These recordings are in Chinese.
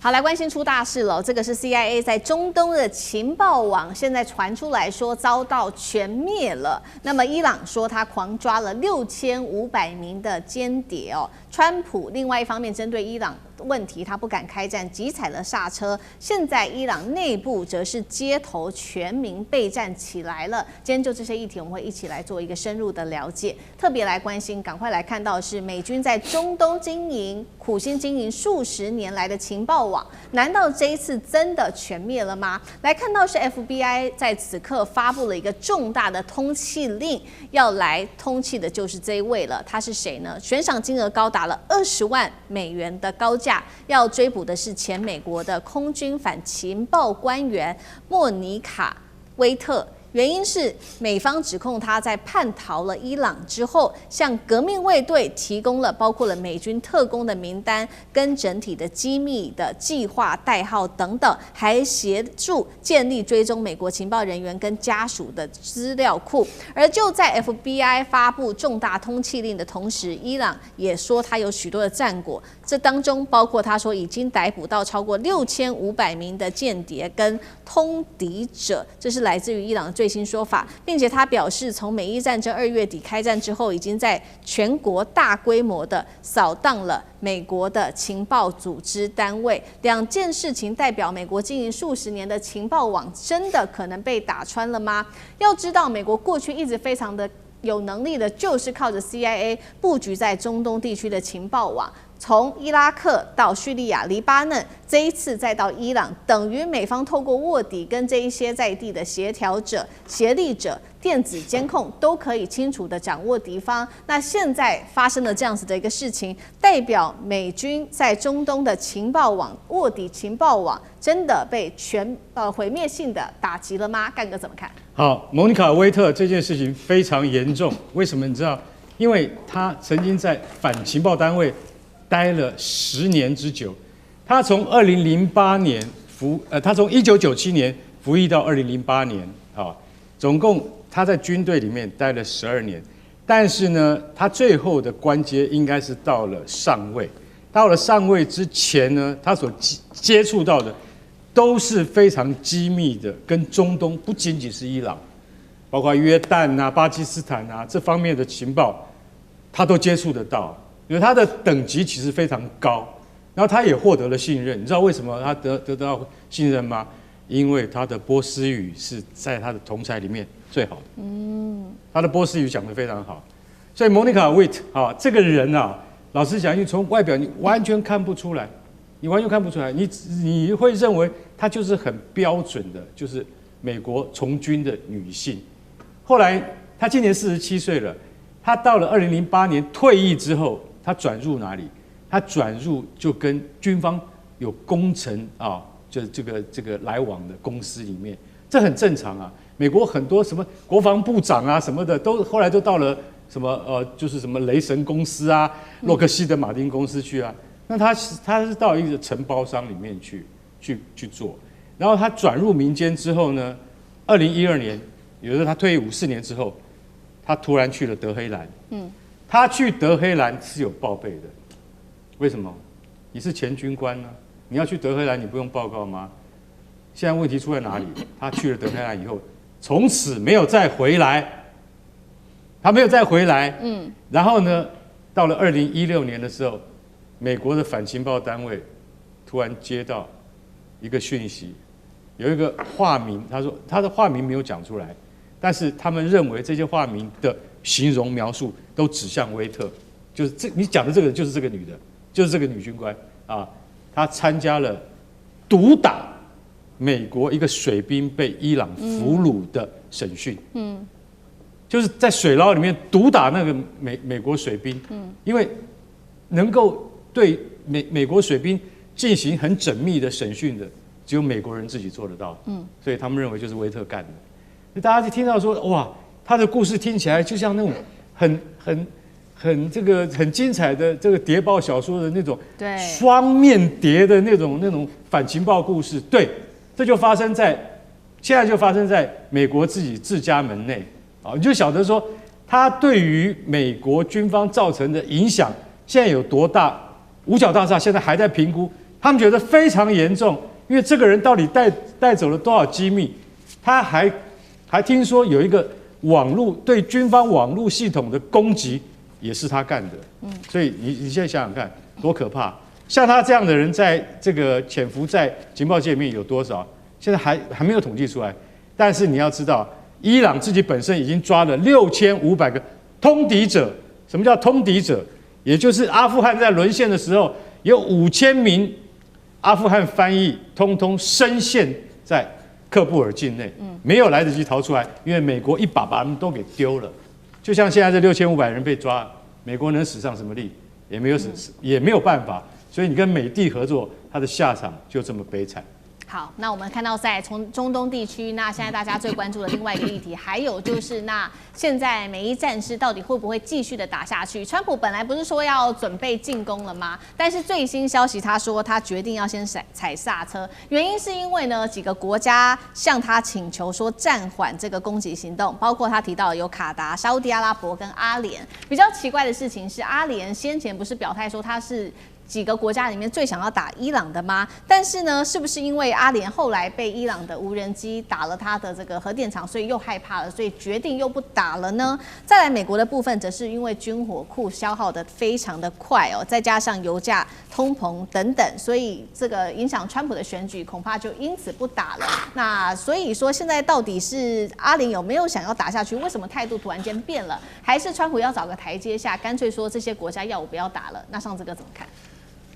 好，來關心出大事了。這個是 CIA 在中東的情報網，現在傳出來說遭到全滅了。那麼伊朗說他狂抓了6500名的間諜哦。川普另外一方面針對伊朗問題，他不敢開戰，急踩了剎車。現在伊朗內部則是街頭全民備戰起來了。今天就這些議題，我們會一起來做一個深入的了解。特別來關心，趕快來看到的是美軍在中東苦心經營數十年來的情報網，難道這一次真的全滅了嗎？來看到是 FBI 在此刻發布了一個重大的通緝令，要來通緝的就是這一位了。他是誰呢？懸賞金額高達了20萬美元的高價，要追捕的是前美國的空軍反情報官員莫妮卡·威特。原因是美方指控他在叛逃了伊朗之後，向革命衛隊提供了包括了美軍特工的名單跟整體的機密的計劃代號等等，還協助建立追蹤美國情報人員跟家屬的資料庫。而就在 FBI 發布重大通緝令的同時，伊朗也說他有許多的戰果，這當中包括他說已經逮捕到超過6500名的間諜跟通敵者，這是來自於伊朗的最新說法，並且他表示，從美伊戰爭2月底開戰之後，已經在全國大規模的掃蕩了美國的情報組織單位。兩件事情代表美國經營數十年的情報網真的可能被打穿了嗎？要知道，美國過去一直非常的有能力的，就是靠着 CIA 布局在中東地區的情報網。從伊拉克到敘利亞、黎巴嫩，這一次再到伊朗，等於美方透過臥底跟這一些在地的協調者、協力者、電子監控，都可以清楚地掌握敵方。那現在發生了這樣子的一個事情，代表美軍在中東的情報網、臥底情報網，真的被毀滅性的打擊了嗎？幹哥怎麼看？好，莫妮卡·威特這件事情非常嚴重，為什麼你知道？因為他曾經在反情報單位待了10年之久，他從2008年他從1997年服役到2008年啊，總共他在軍隊裡面待了12年，但是呢，他最後的官階應該是到了上尉。到了上尉之前呢，他所接觸到的都是非常機密的，跟中東不僅僅是伊朗，包括約旦啊、巴基斯坦啊這方面的情報，他都接觸得到。因為他的等級其實非常高，然後他也獲得了信任。你知道為什麼他得到信任嗎？因為他的波斯語是在他的同儕裡面最好的。他的波斯語講得非常好，所以莫妮卡·威特啊，這個人啊，老實講，你從外表你完全看不出來，你會認為她就是很標準的，就是美國從軍的女性。後來她今年47歲了，她到了2008年退役之後。他轉入哪裡？他轉入就跟軍方有工程啊，就是這個來往的公司裡面，這很正常啊。美國很多什麼國防部長啊什麼的，都後來都到了什麼就是什麼雷神公司啊、洛克希德馬丁公司去啊。那他是到一個承包商裡面去做，然後他轉入民間之後呢，2012年，也就是他退役54年之後，他突然去了德黑蘭。他去德黑蘭是有報備的，為什麼？你是前軍官呢、啊，你要去德黑蘭，你不用報告嗎？現在問題出在哪裡？他去了德黑蘭以後，從此沒有再回來，他沒有再回來。然後呢，到了2016年的時候，美國的反情報單位突然接到一個訊息，有一個化名，他說他的化名沒有講出來，但是他們認為這些化名的形容描述都指向威特，就是你講的這個就是這個女的，就是這個女軍官啊，她參加了毒打美國一個水兵被伊朗俘虜的審訊，就是在水牢裡面毒打那個美國水兵，因為能夠對美國水兵進行很縝密的審訊的，只有美國人自己做得到，所以他們認為就是威特幹的，大家就聽到說哇。他的故事聽起來就像那種很精彩的這個諜報小說的那種雙面諜的那種反情報故事。對，這就現在就發生在美國自家門內啊，你就曉得說他對於美國軍方造成的影響現在有多大。五角大廈現在還在評估他們覺得非常嚴重，因為這個人到底帶走了多少機密？他還聽說有一個網絡對軍方網絡系統的攻擊也是他幹的。所以你現在想想看，多可怕！像他這樣的人，在這個潛伏在情報界面有多少？現在還沒有統計出來。但是你要知道，伊朗自己本身已經抓了6500個通敵者。什麼叫通敵者？也就是阿富汗在淪陷的時候，有5000名阿富汗翻譯通通深陷在喀布爾境內，沒有來得及逃出來，因為美國一把他們都給丟了。就像現在這6500人被抓，美國能使上什麼力？也沒有辦法。所以你跟美帝合作，他的下場就這麼悲慘。好，那我們看到在中東地區，那現在大家最關注的另外一個議題，還有就是那現在美伊戰事到底會不會繼續的打下去？川普本來不是說要準備進攻了嗎？但是最新消息他說他決定要先踩剎車，原因是因為呢幾個國家向他請求說暫緩這個攻擊行動，包括他提到有卡達、沙烏地阿拉伯跟阿聯。比較奇怪的事情是，阿聯先前不是表態說他是幾個國家裡面最想要打伊朗的嗎？但是呢，是不是因為阿聯後來被伊朗的無人機打了他的這個核電廠，所以又害怕了，所以決定又不打了呢？再來，美國的部分則是因為軍火庫消耗的非常的快哦，再加上油價、通膨等等，所以這個影響川普的選舉，恐怕就因此不打了。那所以說，現在到底是阿聯有沒有想要打下去？為什麼態度突然間變了？還是川普要找個台階下，乾脆說這些國家要我不要打了？那上這個怎麼看？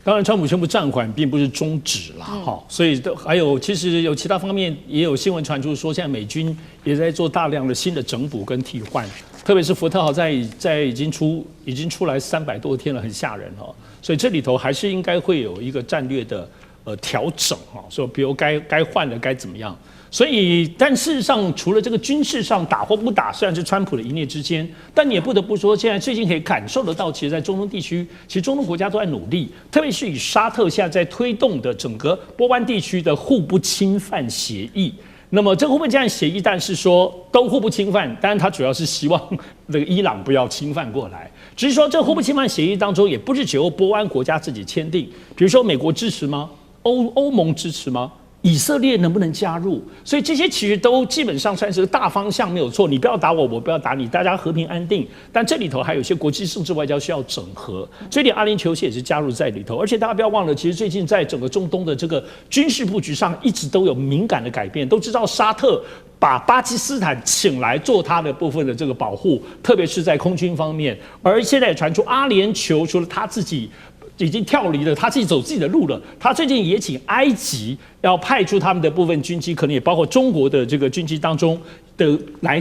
當然，川普宣布暫緩並不是終止啦，所以還有其實有其他方面也有新聞傳出說，現在美軍也在做大量的新的整補跟替換，特別是福特號在已經出來300多天了，很嚇人哦，所以這裡頭還是應該會有一個戰略的調整哈，說比如該換的該怎麼樣。所以，但事實上，除了這個軍事上打或不打，雖然是川普的一念之間，但你也不得不說，現在最近可以感受得到，其實，在中東地區，其實中東國家都在努力，特別是以沙特現在在推動的整個波灣地區的互不侵犯協議。那麼，這個互不侵犯協議，但是說都互不侵犯，當然他主要是希望這個伊朗不要侵犯過來。只是說，這個互不侵犯協議當中，也不是只有波灣國家自己簽訂，比如說美國支持嗎？歐盟支持嗎？以色列能不能加入？所以這些其實都基本上算是個大方向，沒有錯。你不要打我，我不要打你，大家和平安定。但這裡頭還有一些國際政治外交需要整合，所以連阿聯酋也是加入在裡頭。而且大家不要忘了，其實最近在整個中東的這個軍事布局上，一直都有敏感的改變。都知道沙特把巴基斯坦請來做他的部分的這個保護，特別是在空軍方面。而現在也傳出阿聯酋除了他自己已經跳離了，他自己走自己的路了。他最近也請埃及要派出他們的部分軍機，可能也包括中國的這個軍機當中的來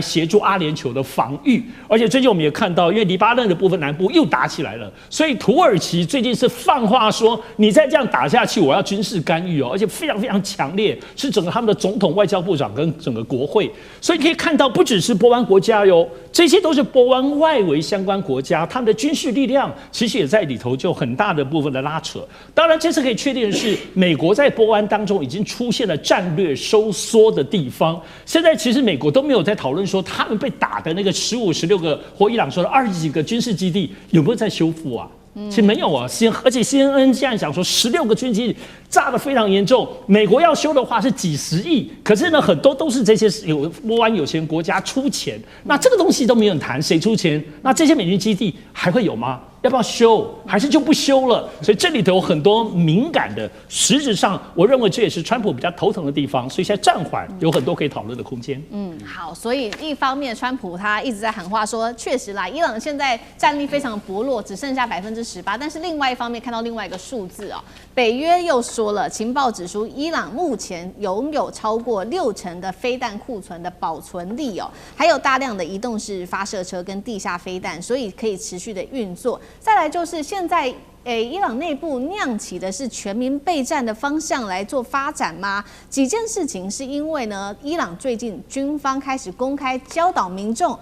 協助阿聯酋的防禦。而且最近我們也看到，因為黎巴嫩的部分南部又打起來了，所以土耳其最近是放話說，你再這樣打下去，我要軍事干預哦，而且非常非常強烈，是整個他們的總統、外交部長跟整個國會。所以可以看到，不只是波灣國家喲，這些都是波灣外圍相關國家，他們的軍事力量其實也在裡頭就很大的部分的拉扯。當然，這次可以確定的是，美國在波灣當中已經出現了戰略收縮的地方。現在其實美國都沒有在討論說他們被打的那個15、16個或伊朗說的20幾個軍事基地有沒有在修復啊？其實沒有啊，而且 CNN 現在講說16個軍機炸得非常嚴重，美國要修的話是幾十億，可是呢很多都是這些有波灣有錢國家出錢，那這個東西都沒有談，誰出錢？那這些美軍基地還會有嗎？要不要修？還是就不修了？所以這裡頭有很多敏感的，實質上我認為這也是川普比較頭疼的地方。所以現在暫緩有很多可以討論的空間。好，所以一方面川普他一直在喊話說，確實啦，伊朗現在戰力非常薄弱，只剩下18%。但是另外一方面看到另外一個數字哦，北約又說了，情報指出伊朗目前擁有超過60%的飛彈庫存的保存力哦，還有大量的移動式發射車跟地下飛彈，所以可以持續的運作。再來就是現在，伊朗內部釀起的是全民備戰的方向來做發展嗎？幾件事情是因為呢，伊朗最近軍方開始公開教導民眾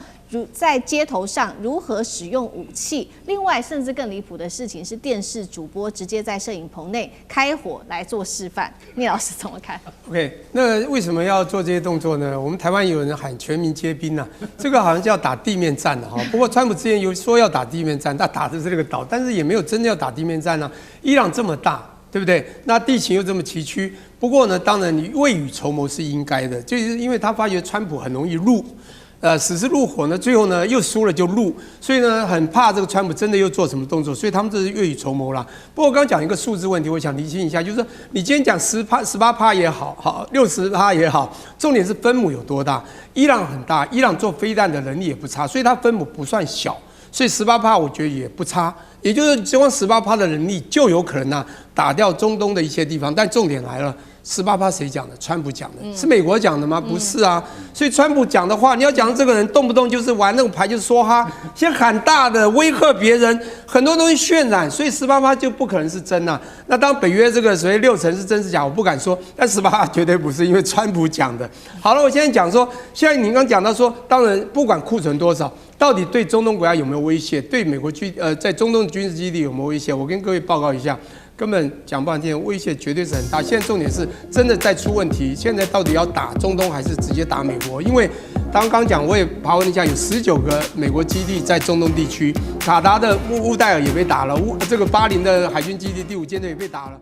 在街頭上如何使用武器。另外，甚至更離譜的事情是，電視主播直接在攝影棚內開火來做示範。聶老師怎麼看 ？OK， 那為什麼要做這些動作呢？我們台灣有人喊全民皆兵啊，這個好像叫打地面戰了哈。不過川普之前有說要打地面戰，他打的是這個島，但是也沒有真的要打地面戰啊。伊朗這麼大，對不對？那地形又這麼崎嶇，不過呢，當然你未雨綢繆是應該的，就是因為他發覺川普很容易入。死是入夥呢，最後呢又輸了就入，所以呢很怕這個川普真的又做什麼動作，所以他們這是未雨綢繆啦。不過我剛剛講一個數字問題，我想釐清一下，就是說你今天講18%也好，60%也好，重點是分母有多大？伊朗很大，伊朗做飛彈的能力也不差，所以它分母不算小，所以18%我覺得也不差。也就是只光18%的能力就有可能打掉中東的一些地方，但重點來了。18%誰講的？川普講的，是美國講的嗎？不是啊，所以川普講的話，你要講這個人動不動就是玩那種牌，就是說哈，先喊大的威嚇別人，很多東西渲染，所以18%就不可能是真啊。那當北約這個所謂6成是真是假，我不敢說，但18%絕對不是，因為川普講的。好了，我現在講說，現在你剛講到說，當然不管庫存多少，到底對中東國家有沒有威脅？對美國在中東的軍事基地有沒有威脅？我跟各位報告一下。根本講半天，威脅絕對是很大。現在重點是真的在出問題。現在到底要打中東還是直接打美國？因為剛講，我也爬文一下，有19個美國基地在中東地區，卡達的烏代爾也被打了，這個巴林的海軍基地第5艦隊也被打了。